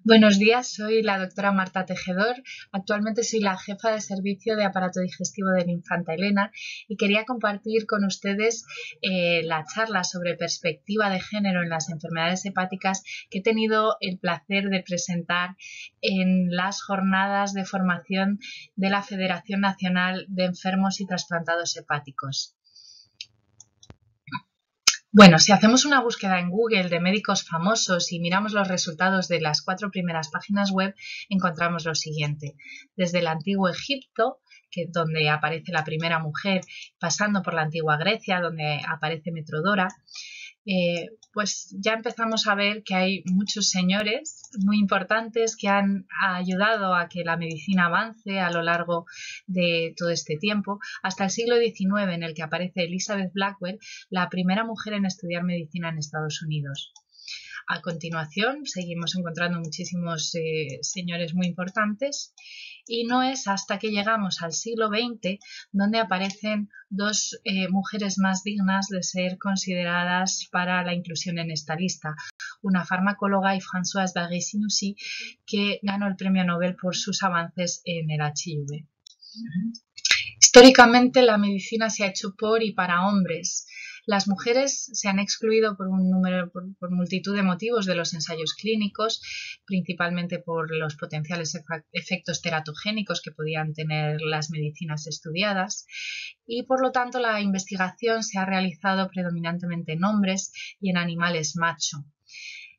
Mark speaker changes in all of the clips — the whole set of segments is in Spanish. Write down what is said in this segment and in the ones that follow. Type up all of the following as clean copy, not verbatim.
Speaker 1: Buenos días, soy la doctora Marta Tejedor. Actualmente soy la jefa de servicio de aparato digestivo de la Infanta Elena y quería compartir con ustedes la charla sobre perspectiva de género en las enfermedades hepáticas que he tenido el placer de presentar en las jornadas de formación de la Federación Nacional de Enfermos y Trasplantados Hepáticos. Bueno, si hacemos una búsqueda en Google de médicos famosos y miramos los resultados de las 4 primeras páginas web, encontramos lo siguiente. Desde el antiguo Egipto, donde aparece la primera mujer, pasando por la antigua Grecia, donde aparece Metrodora, pues ya empezamos a ver que hay muchos señores muy importantes que han ayudado a que la medicina avance a lo largo de todo este tiempo, hasta el siglo XIX, en el que aparece Elizabeth Blackwell, la primera mujer en estudiar medicina en Estados Unidos. A continuación, seguimos encontrando muchísimos señores muy importantes y no es hasta que llegamos al siglo XX donde aparecen dos mujeres más dignas de ser consideradas para la inclusión en esta lista. Una farmacóloga y Françoise Barré-Sinoussi, que ganó el premio Nobel por sus avances en el HIV. Históricamente la medicina se ha hecho por y para hombres. Las mujeres se han excluido por multitud de motivos de los ensayos clínicos, principalmente por los potenciales efectos teratogénicos que podían tener las medicinas estudiadas, y por lo tanto la investigación se ha realizado predominantemente en hombres y en animales macho.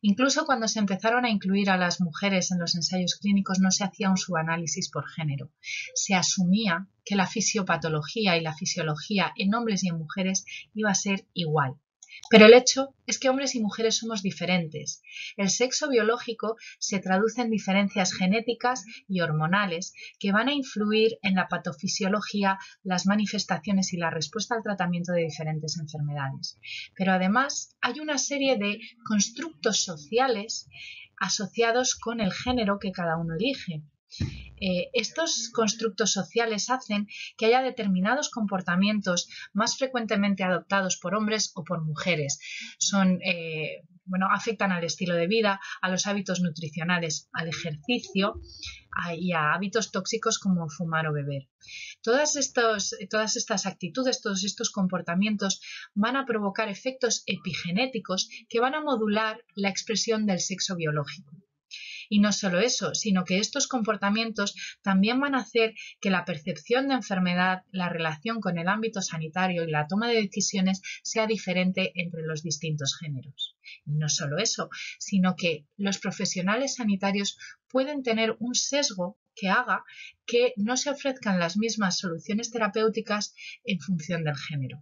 Speaker 1: Incluso cuando se empezaron a incluir a las mujeres en los ensayos clínicos no se hacía un subanálisis por género. Se asumía que la fisiopatología y la fisiología en hombres y en mujeres iba a ser igual. Pero el hecho es que hombres y mujeres somos diferentes. El sexo biológico se traduce en diferencias genéticas y hormonales que van a influir en la patofisiología, las manifestaciones y la respuesta al tratamiento de diferentes enfermedades. Pero además hay una serie de constructos sociales asociados con el género que cada uno elige. Estos constructos sociales hacen que haya determinados comportamientos más frecuentemente adoptados por hombres o por mujeres. Afectan al estilo de vida, a los hábitos nutricionales, al ejercicio y a hábitos tóxicos como fumar o beber. Todas estas actitudes, todos estos comportamientos van a provocar efectos epigenéticos que van a modular la expresión del sexo biológico. Y no solo eso, sino que estos comportamientos también van a hacer que la percepción de enfermedad, la relación con el ámbito sanitario y la toma de decisiones sea diferente entre los distintos géneros. Y no solo eso, sino que los profesionales sanitarios pueden tener un sesgo que haga que no se ofrezcan las mismas soluciones terapéuticas en función del género.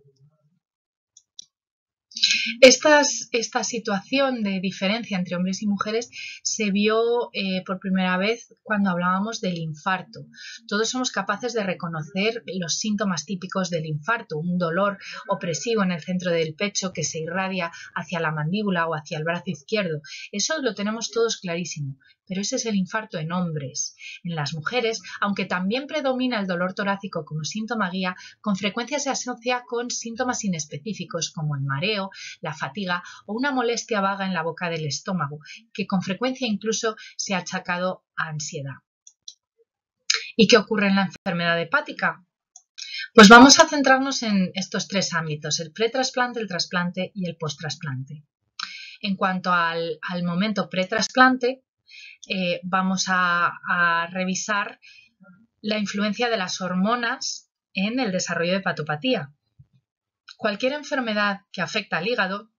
Speaker 1: Esta situación de diferencia entre hombres y mujeres se vio por primera vez cuando hablábamos del infarto. Todos somos capaces de reconocer los síntomas típicos del infarto, un dolor opresivo en el centro del pecho que se irradia hacia la mandíbula o hacia el brazo izquierdo. Eso lo tenemos todos clarísimo, pero ese es el infarto en hombres. En las mujeres, aunque también predomina el dolor torácico como síntoma guía, con frecuencia se asocia con síntomas inespecíficos como el mareo, la fatiga o una molestia vaga en la boca del estómago, que con frecuencia incluso se ha achacado a ansiedad. ¿Y qué ocurre en la enfermedad hepática? Pues vamos a centrarnos en estos tres ámbitos: el pretrasplante, el trasplante y el posttrasplante. En cuanto al momento pretrasplante, vamos a revisar la influencia de las hormonas en el desarrollo de hepatopatía. Cualquier enfermedad que afecta al hígado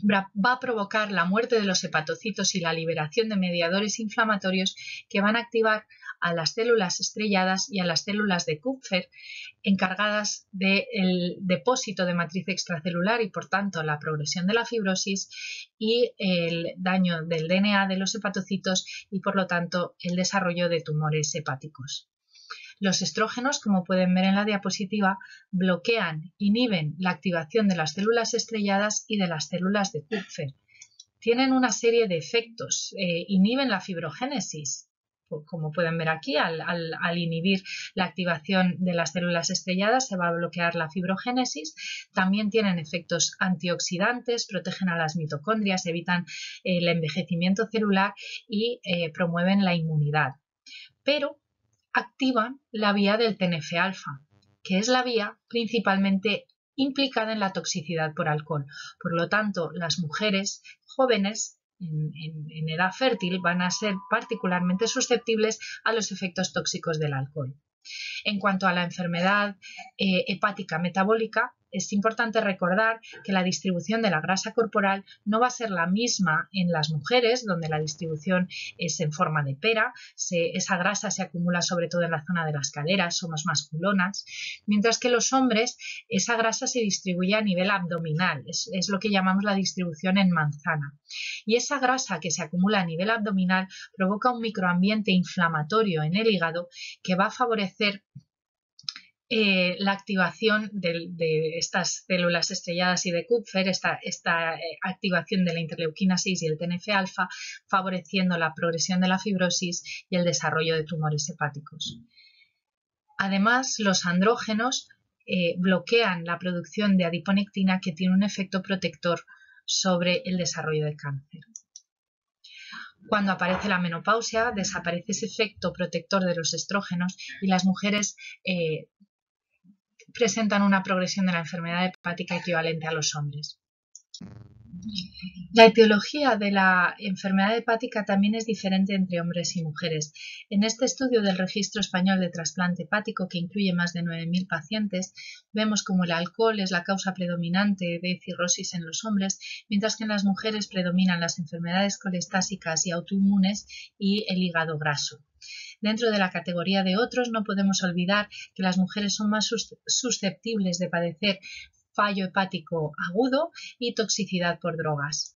Speaker 1: va a provocar la muerte de los hepatocitos y la liberación de mediadores inflamatorios que van a activar a las células estrelladas y a las células de Kupffer, encargadas del depósito de matriz extracelular y por tanto la progresión de la fibrosis y el daño del DNA de los hepatocitos y por lo tanto el desarrollo de tumores hepáticos. Los estrógenos, como pueden ver en la diapositiva, inhiben la activación de las células estrelladas y de las células de Kupffer. Tienen una serie de efectos, inhiben la fibrogénesis, como pueden ver aquí, al inhibir la activación de las células estrelladas se va a bloquear la fibrogénesis. También tienen efectos antioxidantes, protegen a las mitocondrias, evitan el envejecimiento celular y promueven la inmunidad. Pero activan la vía del TNF-alfa, que es la vía principalmente implicada en la toxicidad por alcohol. Por lo tanto, las mujeres jóvenes en edad fértil van a ser particularmente susceptibles a los efectos tóxicos del alcohol. En cuanto a la enfermedad hepática metabólica, es importante recordar que la distribución de la grasa corporal no va a ser la misma en las mujeres, donde la distribución es en forma de pera. Esa grasa se acumula sobre todo en la zona de las caderas, somos más culonas, mientras que los hombres esa grasa se distribuye a nivel abdominal, es lo que llamamos la distribución en manzana. Y esa grasa que se acumula a nivel abdominal provoca un microambiente inflamatorio en el hígado que va a favorecer la activación de estas células estrelladas y de Kupffer, esta activación de la interleuquina 6 y el TNF-alfa, favoreciendo la progresión de la fibrosis y el desarrollo de tumores hepáticos. Además, los andrógenos bloquean la producción de adiponectina, que tiene un efecto protector sobre el desarrollo de cáncer. Cuando aparece la menopausia, desaparece ese efecto protector de los estrógenos y las mujeres presentan una progresión de la enfermedad hepática equivalente a los hombres. La etiología de la enfermedad hepática también es diferente entre hombres y mujeres. En este estudio del Registro Español de Trasplante Hepático, que incluye más de 9.000 pacientes, vemos como el alcohol es la causa predominante de cirrosis en los hombres, mientras que en las mujeres predominan las enfermedades colestásicas y autoinmunes y el hígado graso. Dentro de la categoría de otros, no podemos olvidar que las mujeres son más susceptibles de padecer fallo hepático agudo y toxicidad por drogas.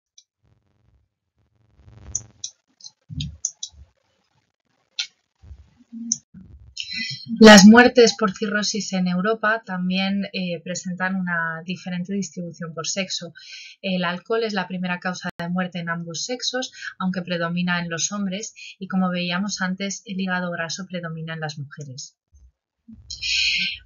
Speaker 1: Las muertes por cirrosis en Europa también presentan una diferente distribución por sexo. El alcohol es la primera causa de muerte en ambos sexos, aunque predomina en los hombres, y como veíamos antes, el hígado graso predomina en las mujeres.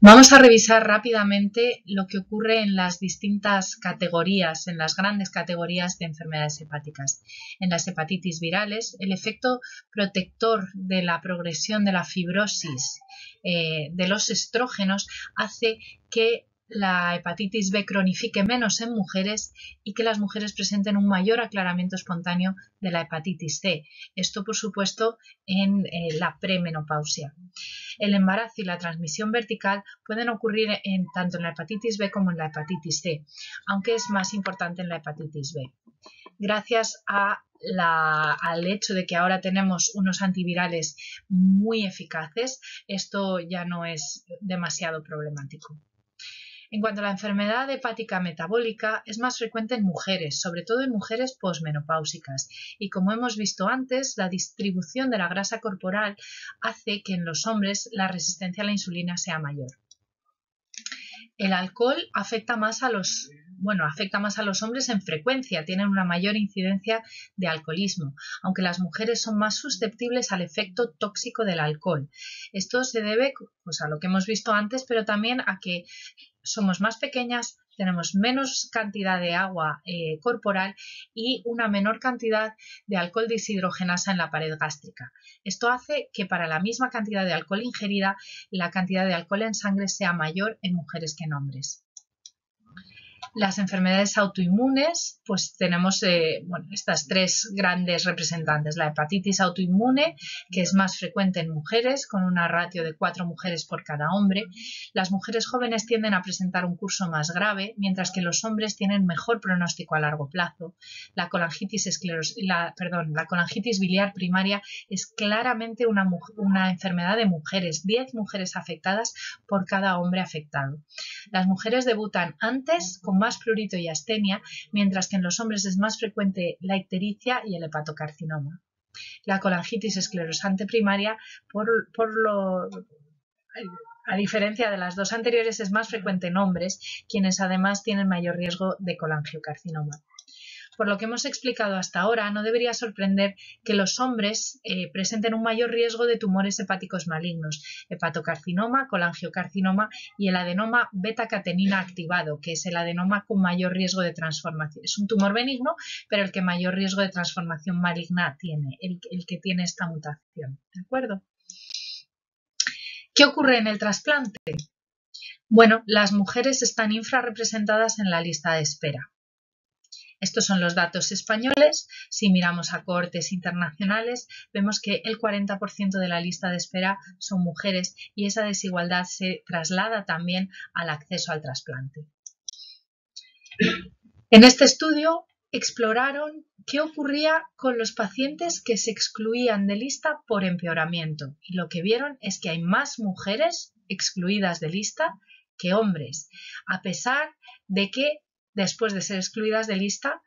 Speaker 1: Vamos a revisar rápidamente lo que ocurre en las distintas categorías, en las grandes categorías de enfermedades hepáticas. En las hepatitis virales, el efecto protector de la progresión de la fibrosis de los estrógenos hace que la hepatitis B cronifique menos en mujeres y que las mujeres presenten un mayor aclaramiento espontáneo de la hepatitis C. Esto, por supuesto, en la premenopausia. El embarazo y la transmisión vertical pueden ocurrir tanto en la hepatitis B como en la hepatitis C, aunque es más importante en la hepatitis B. Gracias al hecho de que ahora tenemos unos antivirales muy eficaces, esto ya no es demasiado problemático. En cuanto a la enfermedad hepática metabólica, es más frecuente en mujeres, sobre todo en mujeres posmenopáusicas, y como hemos visto antes, la distribución de la grasa corporal hace que en los hombres la resistencia a la insulina sea mayor. El alcohol afecta más a los hombres en frecuencia, tienen una mayor incidencia de alcoholismo, aunque las mujeres son más susceptibles al efecto tóxico del alcohol. Esto se debe a lo que hemos visto antes, pero también a que somos más pequeñas, tenemos menos cantidad de agua corporal y una menor cantidad de alcohol deshidrogenasa en la pared gástrica. Esto hace que para la misma cantidad de alcohol ingerida, la cantidad de alcohol en sangre sea mayor en mujeres que en hombres. Las enfermedades autoinmunes, pues tenemos estas tres grandes representantes. La hepatitis autoinmune, que es más frecuente en mujeres, con una ratio de 4 mujeres por cada hombre. Las mujeres jóvenes tienden a presentar un curso más grave, mientras que los hombres tienen mejor pronóstico a largo plazo. La colangitis biliar primaria es claramente una enfermedad de mujeres, 10 mujeres afectadas por cada hombre afectado. Las mujeres debutan antes con más prurito y astenia, mientras que en los hombres es más frecuente la ictericia y el hepatocarcinoma. La colangitis esclerosante primaria, a diferencia de las dos anteriores, es más frecuente en hombres, quienes además tienen mayor riesgo de colangiocarcinoma. Por lo que hemos explicado hasta ahora, no debería sorprender que los hombres presenten un mayor riesgo de tumores hepáticos malignos, hepatocarcinoma, colangiocarcinoma y el adenoma beta-catenina activado, que es el adenoma con mayor riesgo de transformación. Es un tumor benigno, pero el que mayor riesgo de transformación maligna tiene, el que tiene esta mutación. ¿De acuerdo? ¿Qué ocurre en el trasplante? Bueno, las mujeres están infrarrepresentadas en la lista de espera. Estos son los datos españoles. Si miramos a cohortes internacionales, vemos que el 40% de la lista de espera son mujeres y esa desigualdad se traslada también al acceso al trasplante. En este estudio exploraron qué ocurría con los pacientes que se excluían de lista por empeoramiento y lo que vieron es que hay más mujeres excluidas de lista que hombres, a pesar de que después de ser excluidas de lista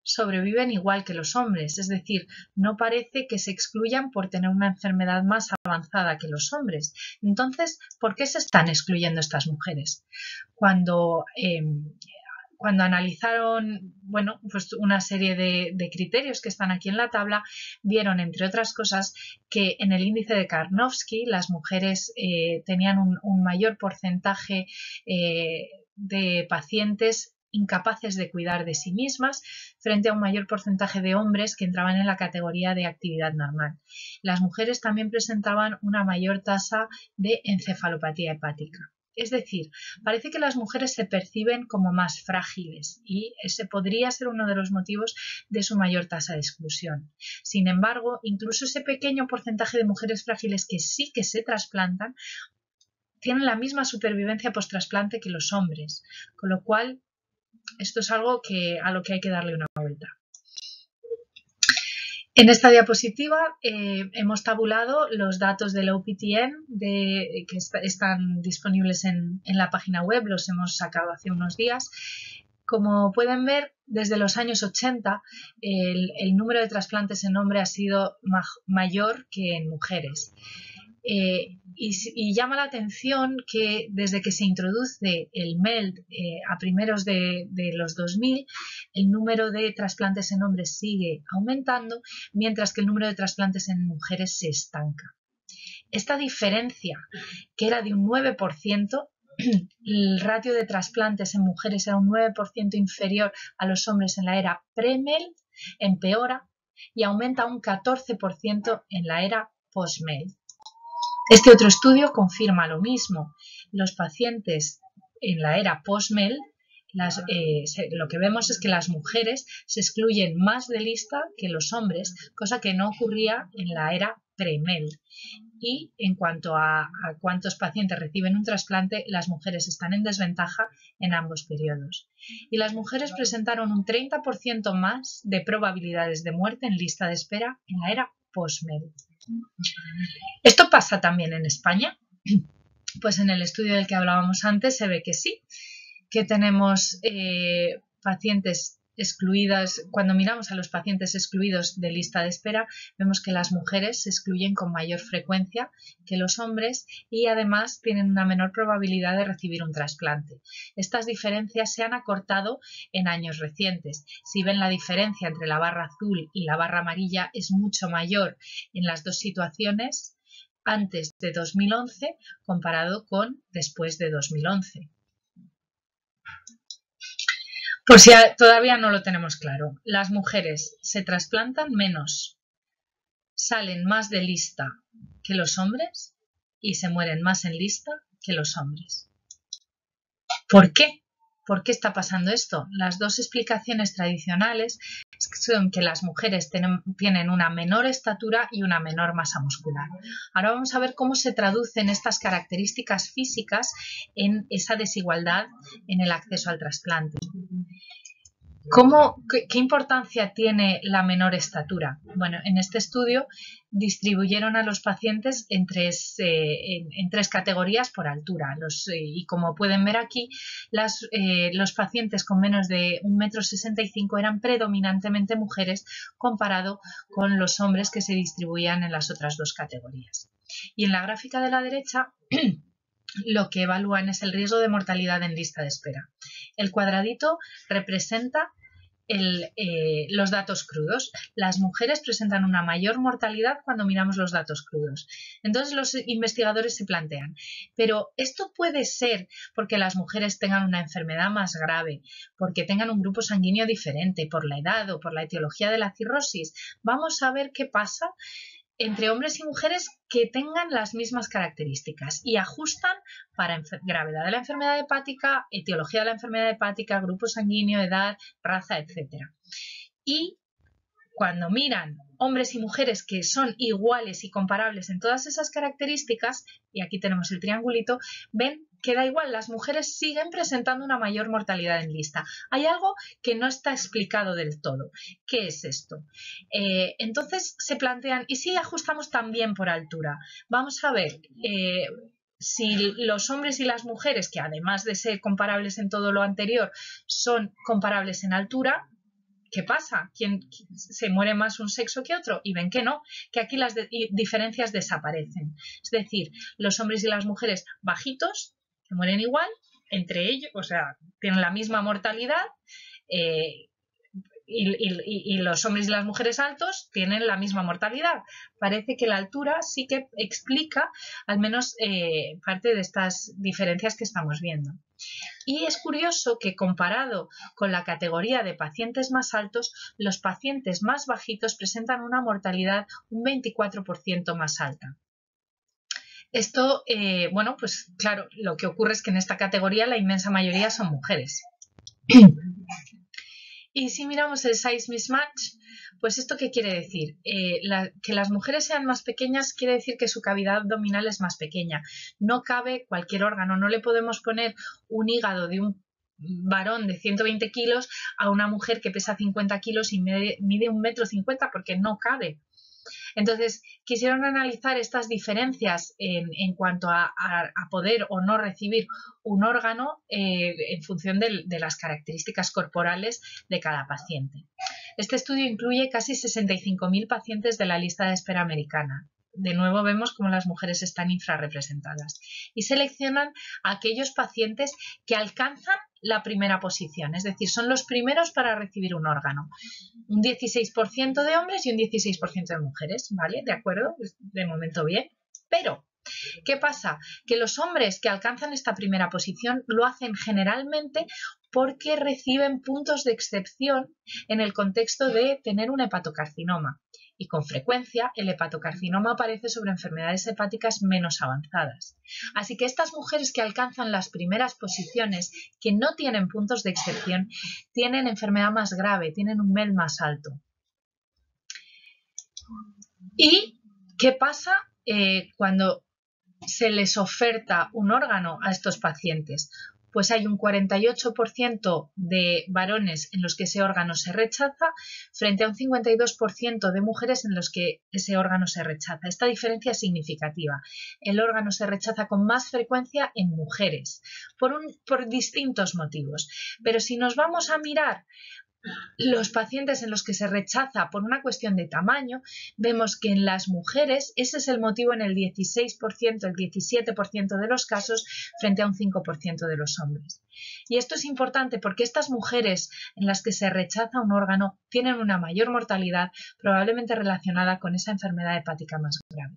Speaker 1: sobreviven igual que los hombres, es decir, no parece que se excluyan por tener una enfermedad más avanzada que los hombres. Entonces, ¿por qué se están excluyendo estas mujeres? Cuando analizaron pues una serie de criterios que están aquí en la tabla, vieron, entre otras cosas, que en el índice de Karnofsky las mujeres tenían un mayor porcentaje de pacientes incapaces de cuidar de sí mismas frente a un mayor porcentaje de hombres que entraban en la categoría de actividad normal. Las mujeres también presentaban una mayor tasa de encefalopatía hepática. Es decir, parece que las mujeres se perciben como más frágiles y ese podría ser uno de los motivos de su mayor tasa de exclusión. Sin embargo, incluso ese pequeño porcentaje de mujeres frágiles que sí que se trasplantan tienen la misma supervivencia post-trasplante que los hombres, con lo cual esto es algo a lo que hay que darle una vuelta. En esta diapositiva hemos tabulado los datos del OPTN que están disponibles en la página web, los hemos sacado hace unos días. Como pueden ver, desde los años 80 el número de trasplantes en hombre ha sido mayor que en mujeres. Y llama la atención que desde que se introduce el MELD a primeros de los 2000, el número de trasplantes en hombres sigue aumentando, mientras que el número de trasplantes en mujeres se estanca. Esta diferencia, que era de un 9%, el ratio de trasplantes en mujeres era un 9% inferior a los hombres en la era pre-MELD, empeora y aumenta un 14% en la era post-MELD. Este otro estudio confirma lo mismo. Los pacientes en la era post-MELD, lo que vemos es que las mujeres se excluyen más de lista que los hombres, cosa que no ocurría en la era pre-MELD. Y en cuanto a cuántos pacientes reciben un trasplante, las mujeres están en desventaja en ambos periodos. Y las mujeres presentaron un 30% más de probabilidades de muerte en lista de espera en la era post-MELD. ¿Esto pasa también en España? Pues en el estudio del que hablábamos antes se ve que sí, que tenemos pacientes excluidas. Cuando miramos a los pacientes excluidos de lista de espera, vemos que las mujeres se excluyen con mayor frecuencia que los hombres y además tienen una menor probabilidad de recibir un trasplante. Estas diferencias se han acortado en años recientes. Si ven, la diferencia entre la barra azul y la barra amarilla es mucho mayor en las dos situaciones antes de 2011 comparado con después de 2011. Por si todavía no lo tenemos claro, las mujeres se trasplantan menos, salen más de lista que los hombres y se mueren más en lista que los hombres. ¿Por qué? ¿Por qué está pasando esto? Las dos explicaciones tradicionales son que las mujeres tienen una menor estatura y una menor masa muscular. Ahora vamos a ver cómo se traducen estas características físicas en esa desigualdad en el acceso al trasplante. ¿Qué importancia tiene la menor estatura? Bueno, en este estudio distribuyeron a los pacientes en tres categorías por altura. Y como pueden ver aquí, los pacientes con menos de 1,65 m eran predominantemente mujeres comparado con los hombres que se distribuían en las otras dos categorías. Y en la gráfica de la derecha lo que evalúan es el riesgo de mortalidad en lista de espera. El cuadradito representa los datos crudos. Las mujeres presentan una mayor mortalidad cuando miramos los datos crudos. Entonces los investigadores se plantean, pero esto puede ser porque las mujeres tengan una enfermedad más grave, porque tengan un grupo sanguíneo diferente, por la edad o por la etiología de la cirrosis. Vamos a ver qué pasa entre hombres y mujeres que tengan las mismas características y ajustan para gravedad de la enfermedad hepática, etiología de la enfermedad hepática, grupo sanguíneo, edad, raza, etc. Y cuando miran hombres y mujeres que son iguales y comparables en todas esas características, y aquí tenemos el triangulito, ven que da igual, las mujeres siguen presentando una mayor mortalidad en lista. Hay algo que no está explicado del todo. ¿Qué es esto? Entonces se plantean, ¿y si ajustamos también por altura? Vamos a ver, si los hombres y las mujeres, que además de ser comparables en todo lo anterior, son comparables en altura, ¿qué pasa? ¿Quién se muere más un sexo que otro? Y ven que no, que aquí las diferencias desaparecen. Es decir, los hombres y las mujeres bajitos se mueren igual entre ellos, o sea, tienen la misma mortalidad, y los hombres y las mujeres altos tienen la misma mortalidad. Parece que la altura sí que explica al menos parte de estas diferencias que estamos viendo. Y es curioso que comparado con la categoría de pacientes más altos, los pacientes más bajitos presentan una mortalidad un 24% más alta. Esto, bueno, pues claro, lo que ocurre es que en esta categoría la inmensa mayoría son mujeres. Y si miramos el size mismatch, pues ¿esto qué quiere decir? Que las mujeres sean más pequeñas quiere decir que su cavidad abdominal es más pequeña. No cabe cualquier órgano, no le podemos poner un hígado de un varón de 120 kilos a una mujer que pesa 50 kilos y mide 1,50 m porque no cabe. Entonces, quisieron analizar estas diferencias en cuanto a poder o no recibir un órgano en función de las características corporales de cada paciente. Este estudio incluye casi 65.000 pacientes de la lista de espera americana. De nuevo vemos cómo las mujeres están infrarrepresentadas. Y seleccionan a aquellos pacientes que alcanzan la primera posición, es decir, son los primeros para recibir un órgano. Un 16% de hombres y un 16% de mujeres, ¿vale? ¿De acuerdo? De momento bien. Pero, ¿qué pasa? Que los hombres que alcanzan esta primera posición lo hacen generalmente porque reciben puntos de excepción en el contexto de tener un hepatocarcinoma. Y con frecuencia el hepatocarcinoma aparece sobre enfermedades hepáticas menos avanzadas. Así que estas mujeres que alcanzan las primeras posiciones, que no tienen puntos de excepción, tienen enfermedad más grave, tienen un MEL más alto. ¿Y qué pasa cuando se les oferta un órgano a estos pacientes? Pues hay un 48% de varones en los que ese órgano se rechaza frente a un 52% de mujeres en los que ese órgano se rechaza. Esta diferencia es significativa. El órgano se rechaza con más frecuencia en mujeres por distintos motivos. Pero si nos vamos a mirar los pacientes en los que se rechaza por una cuestión de tamaño, vemos que en las mujeres ese es el motivo en el 16%, el 17% de los casos frente a un 5% de los hombres. Y esto es importante porque estas mujeres en las que se rechaza un órgano tienen una mayor mortalidad, probablemente relacionada con esa enfermedad hepática más grave.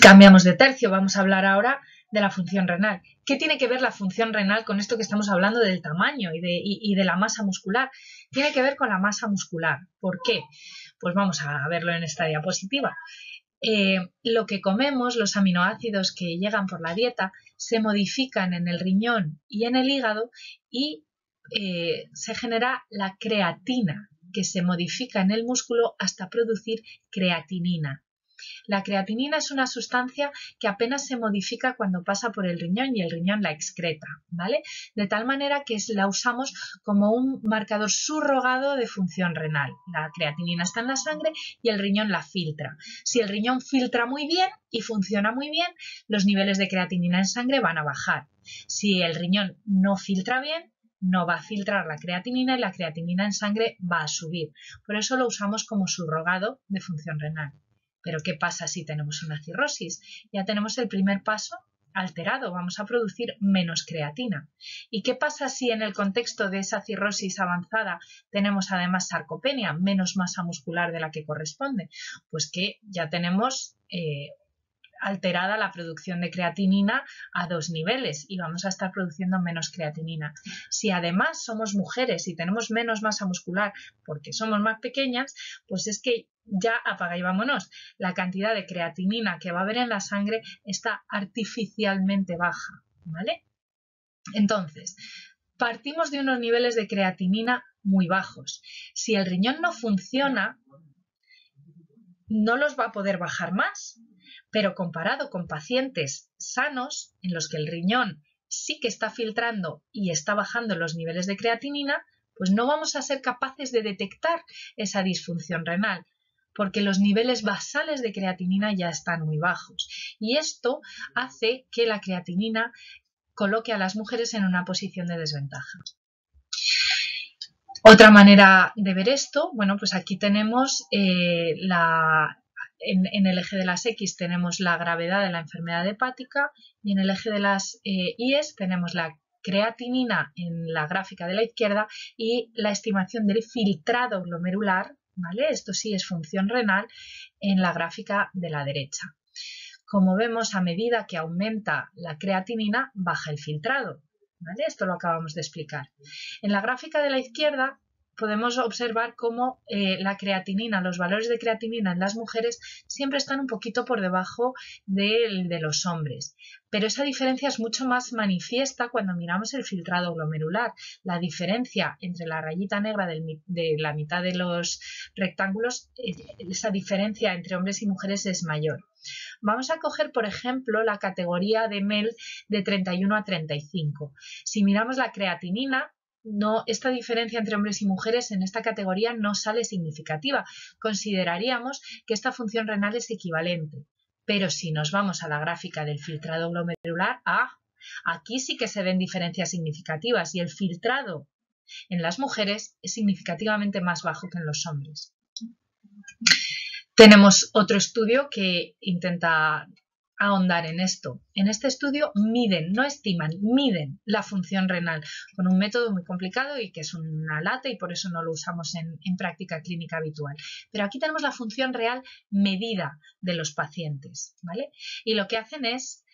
Speaker 1: Cambiamos de tercio, vamos a hablar ahora de la función renal. ¿Qué tiene que ver la función renal con esto que estamos hablando del tamaño y de la masa muscular? Tiene que ver con la masa muscular. ¿Por qué? Pues vamos a verlo en esta diapositiva. Lo que comemos, los aminoácidos que llegan por la dieta, se modifican en el riñón y en el hígado y se genera la creatina, que se modifica en el músculo hasta producir creatinina. La creatinina es una sustancia que apenas se modifica cuando pasa por el riñón y el riñón la excreta, ¿vale? De tal manera que la usamos como un marcador subrogado de función renal. La creatinina está en la sangre y el riñón la filtra. Si el riñón filtra muy bien y funciona muy bien, los niveles de creatinina en sangre van a bajar. Si el riñón no filtra bien, no va a filtrar la creatinina y la creatinina en sangre va a subir. Por eso lo usamos como subrogado de función renal. Pero ¿qué pasa si tenemos una cirrosis? Ya tenemos el primer paso alterado, vamos a producir menos creatina. ¿Y qué pasa si en el contexto de esa cirrosis avanzada tenemos además sarcopenia, menos masa muscular de la que corresponde? Pues que ya tenemos alterada la producción de creatinina a 2 niveles y vamos a estar produciendo menos creatinina. Si además somos mujeres y tenemos menos masa muscular porque somos más pequeñas, pues es que ya apaga y vámonos. La cantidad de creatinina que va a haber en la sangre está artificialmente baja, ¿vale? Entonces, partimos de unos niveles de creatinina muy bajos. Si el riñón no funciona, no los va a poder bajar más. Pero comparado con pacientes sanos, en los que el riñón sí que está filtrando y está bajando los niveles de creatinina, pues no vamos a ser capaces de detectar esa disfunción renal, porque los niveles basales de creatinina ya están muy bajos. Y esto hace que la creatinina coloque a las mujeres en una posición de desventaja. Otra manera de ver esto, bueno, pues aquí tenemos en el eje de las X tenemos la gravedad de la enfermedad hepática y en el eje de las Y tenemos la creatinina en la gráfica de la izquierda y la estimación del filtrado glomerular, ¿vale? Esto sí es función renal, en la gráfica de la derecha. Como vemos, a medida que aumenta la creatinina, baja el filtrado, ¿vale? Esto lo acabamos de explicar. En la gráfica de la izquierda podemos observar cómo la creatinina, los valores de creatinina en las mujeres siempre están un poquito por debajo de los hombres. Pero esa diferencia es mucho más manifiesta cuando miramos el filtrado glomerular. La diferencia entre la rayita negra de la mitad de los rectángulos, esa diferencia entre hombres y mujeres es mayor. Vamos a coger, por ejemplo, la categoría de MEL de 31 a 35. Si miramos la creatinina, esta diferencia entre hombres y mujeres en esta categoría no sale significativa. Consideraríamos que esta función renal es equivalente. Pero si nos vamos a la gráfica del filtrado glomerular, aquí sí que se ven diferencias significativas y el filtrado en las mujeres es significativamente más bajo que en los hombres. Tenemos otro estudio que intenta ahondar en esto. En este estudio miden, no estiman, miden la función renal con un método muy complicado y que es una lata y por eso no lo usamos en práctica clínica habitual. Pero aquí tenemos la función real medida de los pacientes, ¿vale? Y lo que hacen es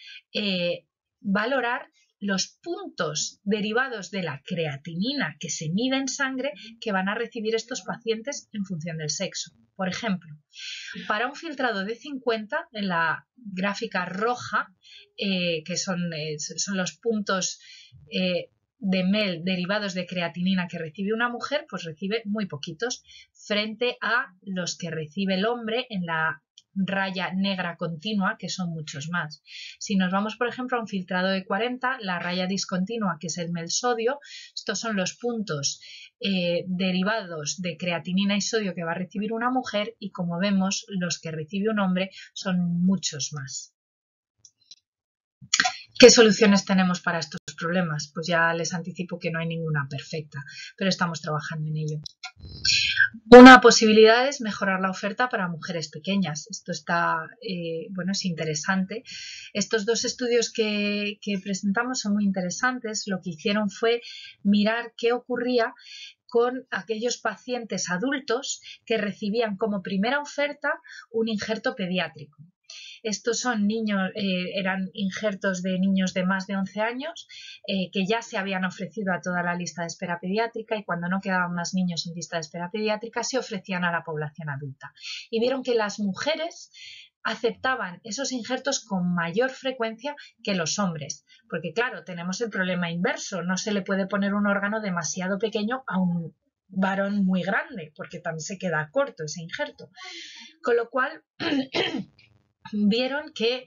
Speaker 1: valorar los puntos derivados de la creatinina que se mide en sangre que van a recibir estos pacientes en función del sexo. Por ejemplo, para un filtrado de 50, en la gráfica roja, que son los puntos de MEL derivados de creatinina que recibe una mujer, pues recibe muy poquitos, frente a los que recibe el hombre en la raya negra continua, que son muchos más. Si nos vamos, por ejemplo, a un filtrado de 40, la raya discontinua, que es el MEL sodio, estos son los puntos derivados de creatinina y sodio que va a recibir una mujer y, como vemos, los que recibe un hombre son muchos más. ¿Qué soluciones tenemos para estos problemas? Pues ya les anticipo que no hay ninguna perfecta, pero estamos trabajando en ello. Una posibilidad es mejorar la oferta para mujeres pequeñas. Esto está, bueno, es interesante. Estos dos estudios que presentamos son muy interesantes. Lo que hicieron fue mirar qué ocurría con aquellos pacientes adultos que recibían como primera oferta un injerto pediátrico. Estos son niños, eran injertos de niños de más de 11 años que ya se habían ofrecido a toda la lista de espera pediátrica y cuando no quedaban más niños en lista de espera pediátrica se ofrecían a la población adulta. Y vieron que las mujeres aceptaban esos injertos con mayor frecuencia que los hombres, porque claro, tenemos el problema inverso, no se le puede poner un órgano demasiado pequeño a un varón muy grande, porque también se queda corto ese injerto. Con lo cual vieron que,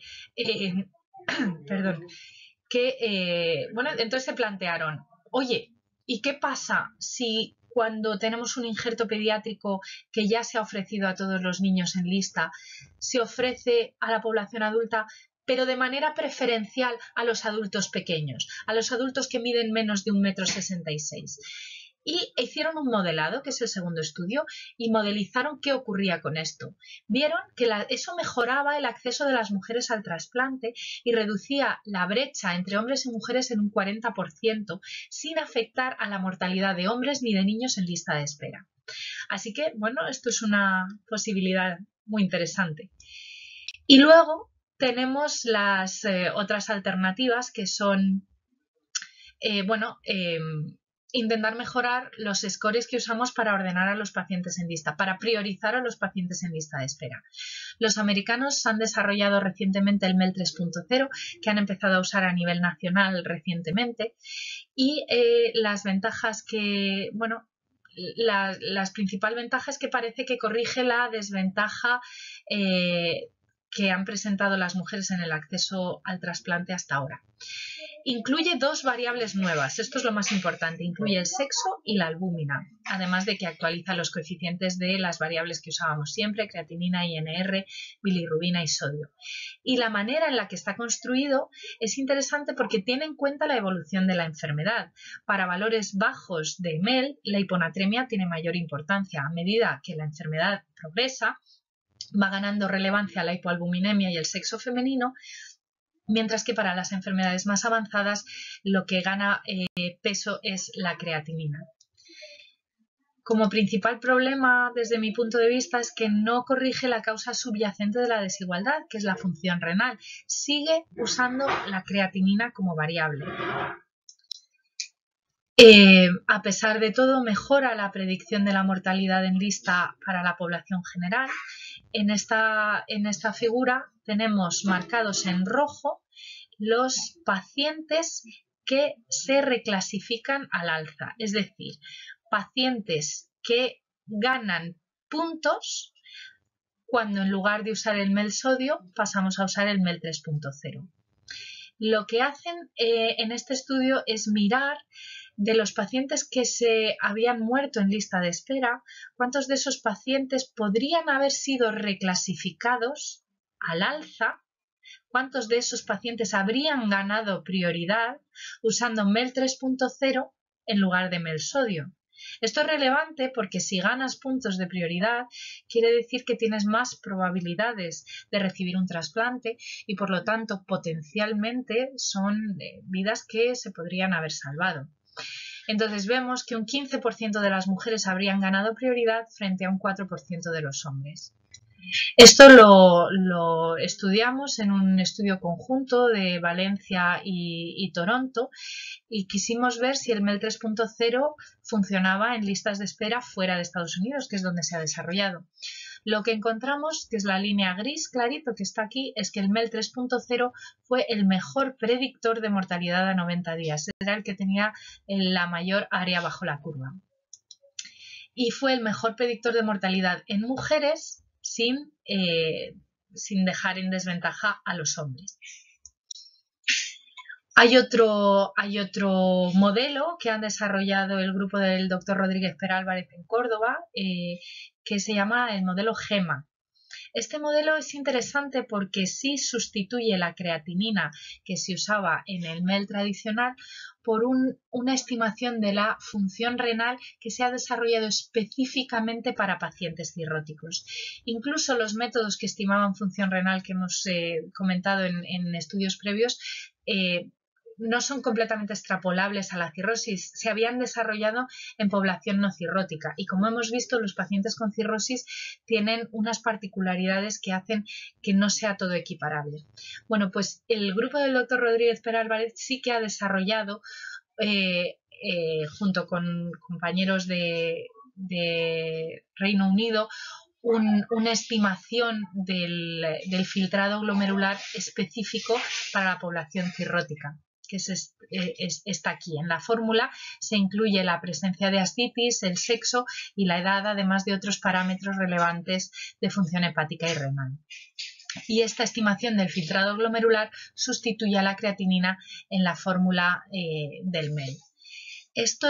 Speaker 1: bueno, entonces se plantearon, oye, ¿y qué pasa si cuando tenemos un injerto pediátrico que ya se ha ofrecido a todos los niños en lista, se ofrece a la población adulta, pero de manera preferencial a los adultos pequeños, a los adultos que miden menos de 1,66 m? Y hicieron un modelado, que es el segundo estudio, y modelizaron qué ocurría con esto. Vieron que eso mejoraba el acceso de las mujeres al trasplante y reducía la brecha entre hombres y mujeres en un 40%, sin afectar a la mortalidad de hombres ni de niños en lista de espera. Así que, bueno, esto es una posibilidad muy interesante. Y luego tenemos las otras alternativas, que son, intentar mejorar los scores que usamos para ordenar a los pacientes en lista, para priorizar a los pacientes en lista de espera. Los americanos han desarrollado recientemente el MEL 3.0, que han empezado a usar a nivel nacional recientemente, y las ventajas que, bueno, las principales ventajas que parece que corrige la desventaja que han presentado las mujeres en el acceso al trasplante hasta ahora. Incluye dos variables nuevas, esto es lo más importante, incluye el sexo y la albúmina, además de que actualiza los coeficientes de las variables que usábamos siempre, creatinina, INR, bilirrubina y sodio. Y la manera en la que está construido es interesante porque tiene en cuenta la evolución de la enfermedad. Para valores bajos de MEL, la hiponatremia tiene mayor importancia. A medida que la enfermedad progresa, va ganando relevancia la hipoalbuminemia y el sexo femenino, mientras que para las enfermedades más avanzadas lo que gana peso es la creatinina. Como principal problema, desde mi punto de vista, es que no corrige la causa subyacente de la desigualdad, que es la función renal. Sigue usando la creatinina como variable. A pesar de todo, mejora la predicción de la mortalidad en lista para la población general. En esta figura tenemos marcados en rojo los pacientes que se reclasifican al alza, es decir, pacientes que ganan puntos cuando en lugar de usar el MEL sodio pasamos a usar el MEL 3.0. Lo que hacen en este estudio es mirar de los pacientes que se habían muerto en lista de espera, cuántos de esos pacientes podrían haber sido reclasificados al alza, cuántos de esos pacientes habrían ganado prioridad usando MEL 3.0 en lugar de MEL sodio. Esto es relevante porque si ganas puntos de prioridad, quiere decir que tienes más probabilidades de recibir un trasplante y por lo tanto potencialmente son vidas que se podrían haber salvado. Entonces vemos que un 15% de las mujeres habrían ganado prioridad frente a un 4% de los hombres. Esto lo estudiamos en un estudio conjunto de Valencia y Toronto y quisimos ver si el MEL 3.0 funcionaba en listas de espera fuera de Estados Unidos, que es donde se ha desarrollado. Lo que encontramos, que es la línea gris clarito que está aquí, es que el MEL 3.0 fue el mejor predictor de mortalidad a 90 días. Era el que tenía la mayor área bajo la curva. Y fue el mejor predictor de mortalidad en mujeres sin dejar en desventaja a los hombres. Hay otro modelo que han desarrollado el grupo del doctor Rodríguez Perálvarez en Córdoba, que se llama el modelo GEMA. Este modelo es interesante porque sí sustituye la creatinina que se usaba en el MEL tradicional por una estimación de la función renal que se ha desarrollado específicamente para pacientes cirróticos. Incluso los métodos que estimaban función renal que hemos comentado en estudios previos no son completamente extrapolables a la cirrosis, se habían desarrollado en población no cirrótica y como hemos visto los pacientes con cirrosis tienen unas particularidades que hacen que no sea todo equiparable. Bueno, pues el grupo del doctor Rodríguez Perálvarez sí que ha desarrollado junto con compañeros de Reino Unido una estimación del filtrado glomerular específico para la población cirrótica, que está aquí. En la fórmula se incluye la presencia de ascitis, el sexo y la edad, además de otros parámetros relevantes de función hepática y renal. Y esta estimación del filtrado glomerular sustituye a la creatinina en la fórmula del MEL. Esto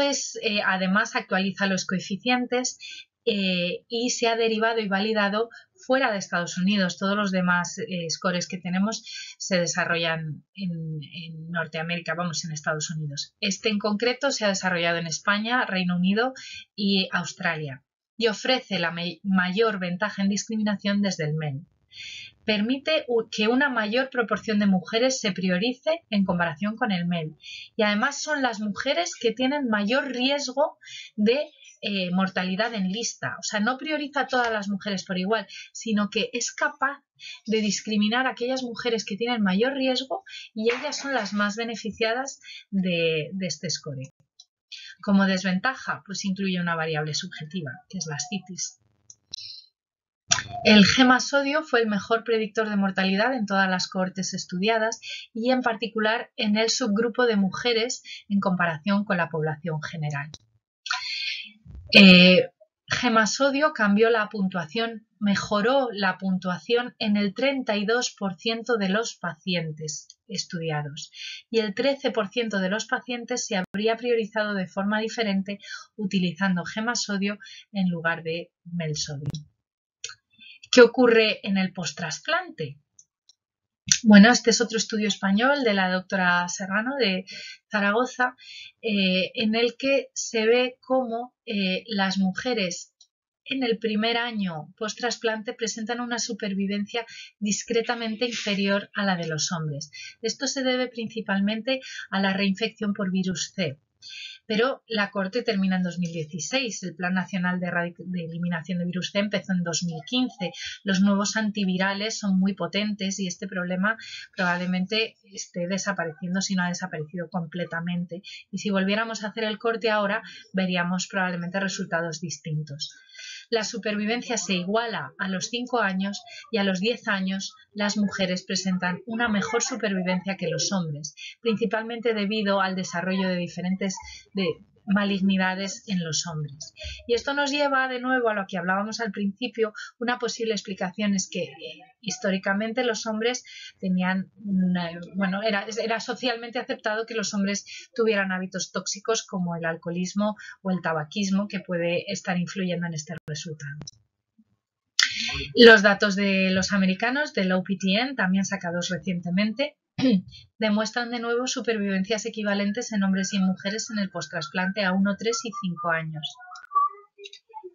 Speaker 1: además actualiza los coeficientes y se ha derivado y validado fuera de Estados Unidos. Todos los demás scores que tenemos se desarrollan en Norteamérica, vamos, en Estados Unidos. Este en concreto se ha desarrollado en España, Reino Unido y Australia y ofrece la mayor ventaja en discriminación desde el MEL. Permite que una mayor proporción de mujeres se priorice en comparación con el MEL y además son las mujeres que tienen mayor riesgo de mortalidad en lista. O sea, no prioriza a todas las mujeres por igual, sino que es capaz de discriminar a aquellas mujeres que tienen mayor riesgo y ellas son las más beneficiadas de este score. Como desventaja, pues incluye una variable subjetiva, que es la ascitis. El G+sodio fue el mejor predictor de mortalidad en todas las cohortes estudiadas y en particular en el subgrupo de mujeres en comparación con la población general. G+sodio cambió la puntuación, mejoró la puntuación en el 32% de los pacientes estudiados y el 13% de los pacientes se habría priorizado de forma diferente utilizando G+sodio en lugar de melsodio. ¿Qué ocurre en el posttrasplante? Bueno, este es otro estudio español de la doctora Serrano de Zaragoza, en el que se ve cómo las mujeres en el primer año posttrasplante presentan una supervivencia discretamente inferior a la de los hombres. Esto se debe principalmente a la reinfección por virus C. Pero la cohorte termina en 2016, el Plan Nacional de Eliminación de Virus C empezó en 2015, los nuevos antivirales son muy potentes y este problema probablemente esté desapareciendo si no ha desaparecido completamente y si volviéramos a hacer el corte ahora veríamos probablemente resultados distintos. La supervivencia se iguala a los 5 años y a los 10 años las mujeres presentan una mejor supervivencia que los hombres, principalmente debido al desarrollo de diferentes malignidades en los hombres. Y esto nos lleva de nuevo a lo que hablábamos al principio. Una posible explicación es que históricamente los hombres tenían, era socialmente aceptado que los hombres tuvieran hábitos tóxicos como el alcoholismo o el tabaquismo, que puede estar influyendo en este resultado. Los datos de los americanos del OPTN, también sacados recientemente, demuestran de nuevo supervivencias equivalentes en hombres y en mujeres en el posttrasplante a 1, 3 y 5 años.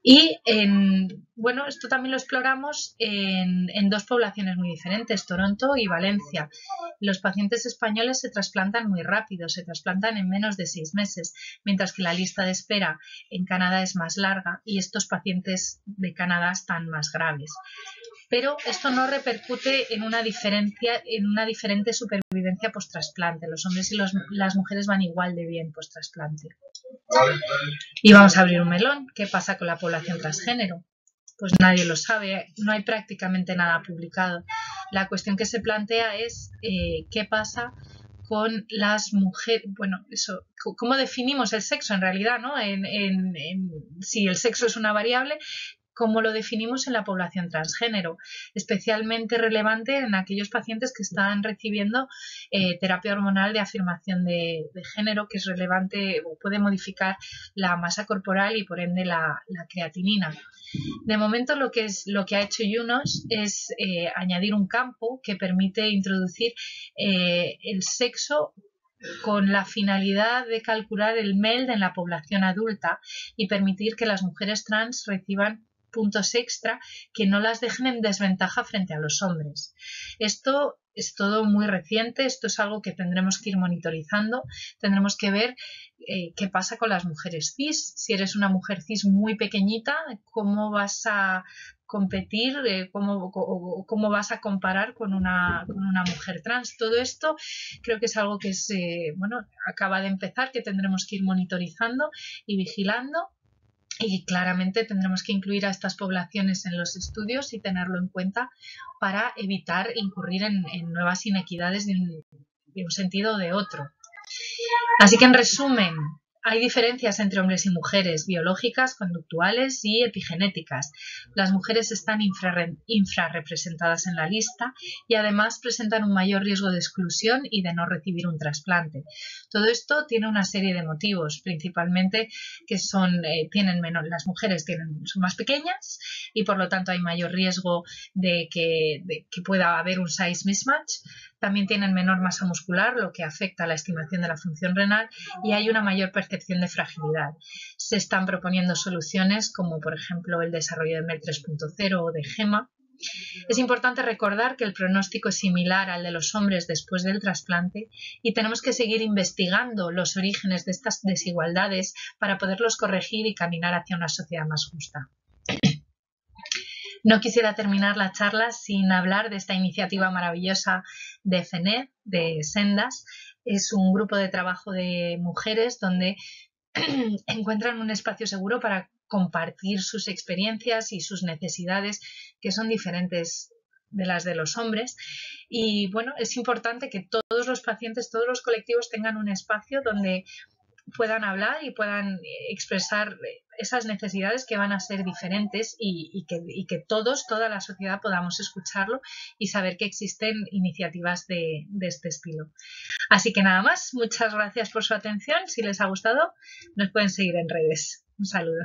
Speaker 1: Y esto también lo exploramos en dos poblaciones muy diferentes, Toronto y Valencia. Los pacientes españoles se trasplantan muy rápido, se trasplantan en menos de 6 meses, mientras que la lista de espera en Canadá es más larga y estos pacientes de Canadá están más graves. Pero esto no repercute en una diferente supervivencia post-trasplante. Los hombres y las mujeres van igual de bien post-trasplante. Y vamos a abrir un melón. ¿Qué pasa con la población transgénero? Pues nadie lo sabe, no hay prácticamente nada publicado. La cuestión que se plantea es qué pasa con las mujeres, cómo definimos el sexo en realidad, ¿no? Si el sexo es una variable, cómo lo definimos en la población transgénero, especialmente relevante en aquellos pacientes que están recibiendo terapia hormonal de afirmación de género, que es relevante o puede modificar la masa corporal y por ende la creatinina. De momento lo que ha hecho UNOS es añadir un campo que permite introducir el sexo con la finalidad de calcular el MELD en la población adulta y permitir que las mujeres trans reciban puntos extra que no las dejen en desventaja frente a los hombres. Esto es todo muy reciente, esto es algo que tendremos que ir monitorizando, tendremos que ver qué pasa con las mujeres cis. Si eres una mujer cis muy pequeñita, ¿cómo vas a competir, cómo vas a comparar con una mujer trans? Todo esto creo que es algo que acaba de empezar, que tendremos que ir monitorizando y vigilando. Y claramente tendremos que incluir a estas poblaciones en los estudios y tenerlo en cuenta para evitar incurrir en nuevas inequidades de un sentido o de otro. Así que en resumen, Hay diferencias entre hombres y mujeres, biológicas, conductuales y epigenéticas. Las mujeres están infrarrepresentadas en la lista y además presentan un mayor riesgo de exclusión y de no recibir un trasplante. Todo esto tiene una serie de motivos, principalmente que las mujeres son más pequeñas y por lo tanto hay mayor riesgo de que pueda haber un size mismatch. También tienen menor masa muscular, lo que afecta a la estimación de la función renal, y hay una mayor percepción de fragilidad. Se están proponiendo soluciones como, por ejemplo, el desarrollo de MER 3.0 o de GEMA. Es importante recordar que el pronóstico es similar al de los hombres después del trasplante y tenemos que seguir investigando los orígenes de estas desigualdades para poderlos corregir y caminar hacia una sociedad más justa. No quisiera terminar la charla sin hablar de esta iniciativa maravillosa de FENED, de Sendas. Es un grupo de trabajo de mujeres donde encuentran un espacio seguro para compartir sus experiencias y sus necesidades, que son diferentes de las de los hombres. Y bueno, es importante que todos los pacientes, todos los colectivos tengan un espacio donde puedan hablar y puedan expresar esas necesidades que van a ser diferentes y que toda la sociedad podamos escucharlo y saber que existen iniciativas de este estilo. Así que nada más, muchas gracias por su atención. Si les ha gustado, nos pueden seguir en redes. Un saludo.